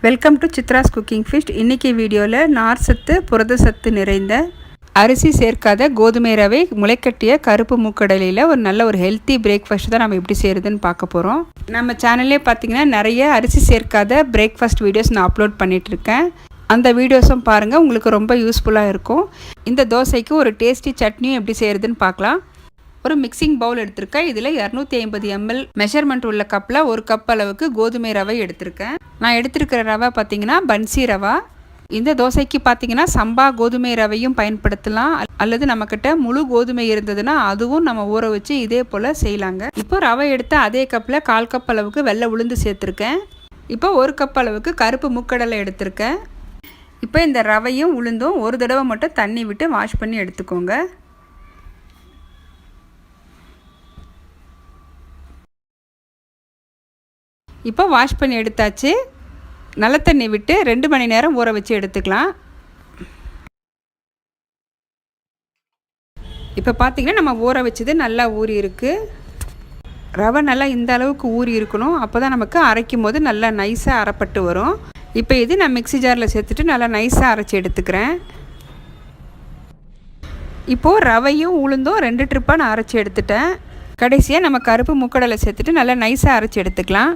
Welcome to Chitra's cooking feast. இன்றைக்கி வீடியோவில் நார் சத்து புரத சத்து நிறைந்த அரிசி சேர்க்காத கோதுமை ரவை முளைக்கட்டிய கருப்பு மூக்கடலையில் ஒரு நல்ல ஒரு ஹெல்த்தி பிரேக்ஃபாஸ்ட் தான் நம்ம எப்படி செய்கிறதுன்னு பார்க்க போகிறோம். நம்ம சேனல்லே பார்த்திங்கன்னா நிறைய அரிசி சேர்க்காத பிரேக்ஃபாஸ்ட் வீடியோஸ் நான் அப்லோட் பண்ணிகிட்ருக்கேன். அந்த வீடியோஸும் பாருங்கள், உங்களுக்கு ரொம்ப யூஸ்ஃபுல்லாக இருக்கும். இந்த தோசைக்கு ஒரு டேஸ்டி சட்னியும் எப்படி செய்கிறதுன்னு பார்க்கலாம். ஒரு மிக்சிங் பவுல் எடுத்திருக்கேன். இதில் 250 ml மெஷர்மெண்ட் உள்ள கப்பில் ஒரு கப் அளவுக்கு கோதுமை ரவை எடுத்திருக்கேன். நான் எடுத்திருக்கிற ரவை பார்த்திங்கன்னா பன்சி ரவா. இந்த தோசைக்கு பார்த்திங்கன்னா சம்பா கோதுமை ரவையும் பயன்படுத்தலாம், அல்லது நம்மக்கிட்ட முழு கோதுமை இருந்ததுன்னா அதுவும் நம்ம ஊற வச்சு இதே போல் செய்யலாங்க. இப்போ ரவை எடுத்து அதே கப்பில் 1/4 கப் அளவுக்கு வெள்ளை உளுந்து சேர்த்துருக்கேன். இப்போ 1 கப் அளவுக்கு கருப்பு மூக்கடலை எடுத்திருக்கேன். இப்போ இந்த ரவையும் உளுந்தும் ஒரு தடவை மட்டும் தண்ணி விட்டு வாஷ் பண்ணி எடுத்துக்கோங்க. இப்போ வாஷ் பண்ணி எடுத்தாச்சு. நல்ல தண்ணி விட்டு 2 மணி நேரம் ஊற வச்சு எடுத்துக்கலாம். இப்போ பார்த்திங்கன்னா நம்ம ஊற வச்சது நல்லா ஊறி இருக்குது. ரவை நல்லா இந்த அளவுக்கு ஊறி இருக்கணும், அப்போ தான் நமக்கு அரைக்கும் போது நல்லா நைஸாக அரைப்பட்டு வரும். இப்போ இது நான் மிக்ஸி ஜாரில் சேர்த்துட்டு நல்லா நைஸாக அரைச்சி எடுத்துக்கிறேன். இப்போது ரவையும் உளுந்தும் 2 ட்ரிப்பாக நான் அரைச்சி எடுத்துட்டேன். கடைசியாக நம்ம கருப்பு மூக்கடலை சேர்த்துட்டு நல்லா நைஸாக அரைச்சி எடுத்துக்கலாம்.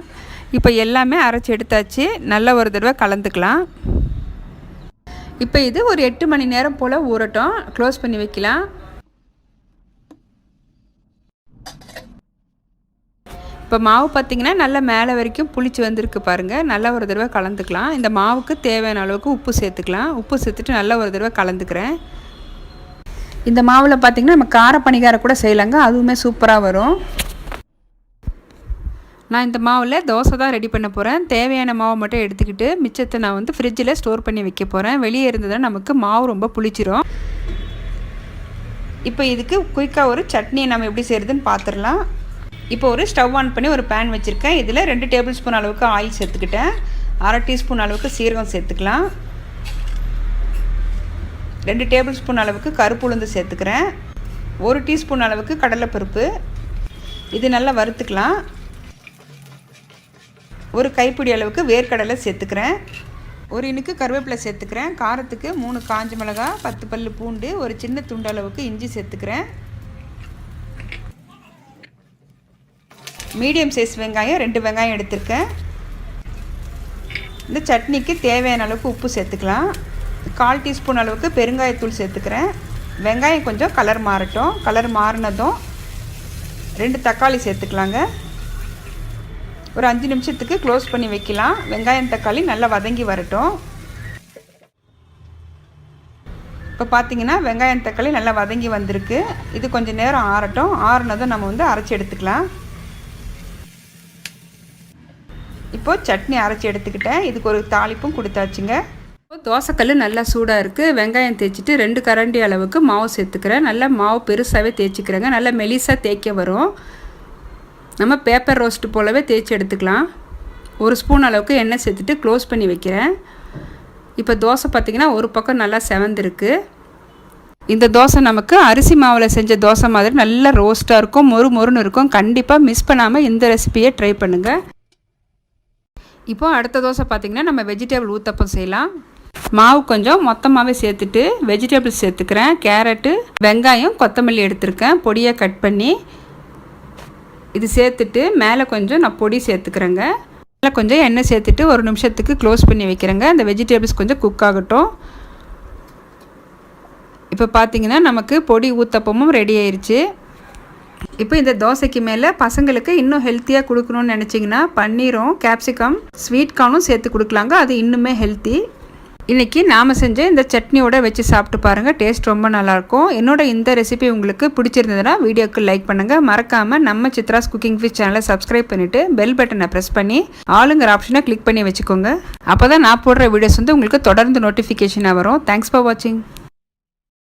இப்போ எல்லாமே அரைச்சி எடுத்தாச்சு. நல்லா ஒரு தடவை கலந்துக்கலாம். இப்போ இது ஒரு 8 மணி நேரம் போல் ஊறட்டும். க்ளோஸ் பண்ணி வைக்கலாம். இப்போ மாவு பார்த்திங்கன்னா நல்லா மேலே வரைக்கும் புளிச்சு வந்திருக்கு பாருங்கள். நல்லா ஒரு தடவை கலந்துக்கலாம். இந்த மாவுக்கு தேவையான அளவுக்கு உப்பு சேர்த்துக்கலாம். உப்பு சேர்த்துட்டு நல்லா ஒரு தடவை கலந்துக்கிறேன். இந்த மாவில் பார்த்திங்கன்னா நம்ம கார பணிகாரம் கூட செய்யலாங்க, அதுவுமே சூப்பராக வரும். நான் இந்த மாவில் தோசை தான் ரெடி பண்ண போகிறேன். தேவையான மாவை மட்டும் எடுத்துக்கிட்டு மிச்சத்தை நான் ஃப்ரிட்ஜில் ஸ்டோர் பண்ணி வைக்க போகிறேன். வெளியே இருந்ததுன்னா நமக்கு மாவு ரொம்ப புளிச்சிரும். இப்போ இதுக்கு குயிக்காக ஒரு சட்னியை நம்ம எப்படி செய்கிறதுன்னு பார்த்துடலாம். இப்போ ஒரு ஸ்டவ் ஆன் பண்ணி ஒரு பேன் வச்சுருக்கேன். இதில் 2 டேபிள் ஸ்பூன் அளவுக்கு ஆயில் சேர்த்துக்கிட்டேன். 1/2 டீஸ்பூன் அளவுக்கு சீரகம் சேர்த்துக்கலாம். 2 டேபிள் ஸ்பூன் அளவுக்கு கருப்பு உளுந்து சேர்த்துக்கிறேன். 1 டீஸ்பூன் அளவுக்கு கடலைப்பருப்பு. இது நல்லா வறுத்துக்கலாம். ஒரு கைப்பிடி அளவுக்கு வேர்க்கடலை சேர்த்துக்கிறேன். ஒரு இனுக்கு கருவேப்பிலை சேர்த்துக்கிறேன். காரத்துக்கு 3 காஞ்ச மிளகாய், 10 பல் பூண்டு, ஒரு சின்ன துண்டு அளவுக்கு இஞ்சி சேர்த்துக்கிறேன். மீடியம் சைஸ் வெங்காயம் 2 வெங்காயம் எடுத்திருக்கேன். இந்த சட்னிக்கு தேவையான அளவுக்கு உப்பு சேர்த்துக்கலாம். 1/4 டீஸ்பூன் அளவுக்கு பெருங்காயத்தூள் சேர்த்துக்கிறேன். வெங்காயம் கொஞ்சம் கலர் மாறட்டும். கலர் மாறினதும் 2 தக்காளி சேர்த்துக்கலாங்க. ஒரு 5 நிமிஷத்துக்கு க்ளோஸ் பண்ணி வைக்கலாம். வெங்காயம் தக்காளி நல்லா வதங்கி வரட்டும். இப்போ பார்த்திங்கன்னா வெங்காயம் தக்காளி நல்லா வதங்கி வந்திருக்கு. இது கொஞ்சம் நேரம் ஆறட்டும். ஆறுனதும் நம்ம அரைச்சி எடுத்துக்கலாம். இப்போது சட்னி அரைச்சி எடுத்துக்கிட்டேன். இதுக்கு ஒரு தாளிப்பும் கொடுத்தாச்சுங்க. இப்போ தோசைக்கல் நல்லா சூடாக இருக்குது. வெங்காயம் தேய்ச்சிட்டு 2 கரண்டி அளவுக்கு மாவு சேர்த்துக்கிறேன். நல்லா மாவு பெருசாகவே தேய்ச்சிக்கிறேங்க. நல்லா மெலிசாக தேய்க்க வரும். நம்ம பேப்பர் ரோஸ்ட்டு போலவே தேய்ச்சி எடுத்துக்கலாம். 1 ஸ்பூன் அளவுக்கு எண்ணெய் சேர்த்துட்டு க்ளோஸ் பண்ணி வைக்கிறேன். இப்போ தோசை பார்த்திங்கன்னா ஒரு பக்கம் நல்லா செவந்திருக்கு. இந்த தோசை நமக்கு அரிசி மாவில் செஞ்ச தோசை மாதிரி நல்லா ரோஸ்ட்டாக இருக்கும், மொறு மொறுன்னு இருக்கும். கண்டிப்பாக மிஸ் பண்ணாமல் இந்த ரெசிபியை ட்ரை பண்ணுங்கள். இப்போ அடுத்த தோசை பார்த்திங்கன்னா நம்ம வெஜிடபிள் ஊத்தப்பம் செய்யலாம். மாவு கொஞ்சம் மொத்தமாகவே சேர்த்துட்டு வெஜிடபிள்ஸ் சேர்த்துக்கிறேன். கேரட்டு, வெங்காயம், கொத்தமல்லி எடுத்துருக்கேன் பொடியாக கட் பண்ணி. இது சேர்த்துட்டு மேலே கொஞ்சம் நான் பொடி சேர்த்துக்கிறேங்க. மேலே கொஞ்சம் எண்ணெய் சேர்த்துட்டு 1 நிமிஷத்துக்கு க்ளோஸ் பண்ணி வைக்கிறேங்க. இந்த வெஜிடபிள்ஸ் கொஞ்சம் குக் ஆகட்டும். இப்போ பார்த்திங்கன்னா நமக்கு பொடி ஊத்தப்பமும் ரெடி ஆயிடுச்சு. இப்போ இந்த தோசைக்கு மேலே பசங்களுக்கு இன்னும் ஹெல்த்தியாக கொடுக்கணும்னு நினச்சிங்கன்னா பன்னீரும் கேப்சிகம் ஸ்வீட் கார்னும் சேர்த்து கொடுக்கலாங்க. அது இன்னுமே ஹெல்த்தி. இன்றைக்கி நாம் செஞ்ச இந்த சட்னியோட வச்சு சாப்பிட்டு பாருங்கள். டேஸ்ட் ரொம்ப நல்லாயிருக்கும். என்னோட இந்த ரெசிபி உங்களுக்கு பிடிச்சிருந்ததுன்னா வீடியோக்கு லைக் பண்ணுங்கள். மறக்காமல் நம்ம சித்ராஸ் குக்கிங் ஃபீஸ்ட் சேனலை சப்ஸ்கிரைப் பண்ணிவிட்டு பெல் பட்டனை ப்ரெஸ் பண்ணி ஆளுங்கிற ஆப்ஷனை கிளிக் பண்ணி வச்சுக்கோங்க. அப்போ தான் நான் போடுற வீடியோஸ் உங்களுக்கு தொடர்ந்து நோட்டிஃபிகேஷனாக வரும். தேங்க்ஸ் ஃபார் வாட்சிங்.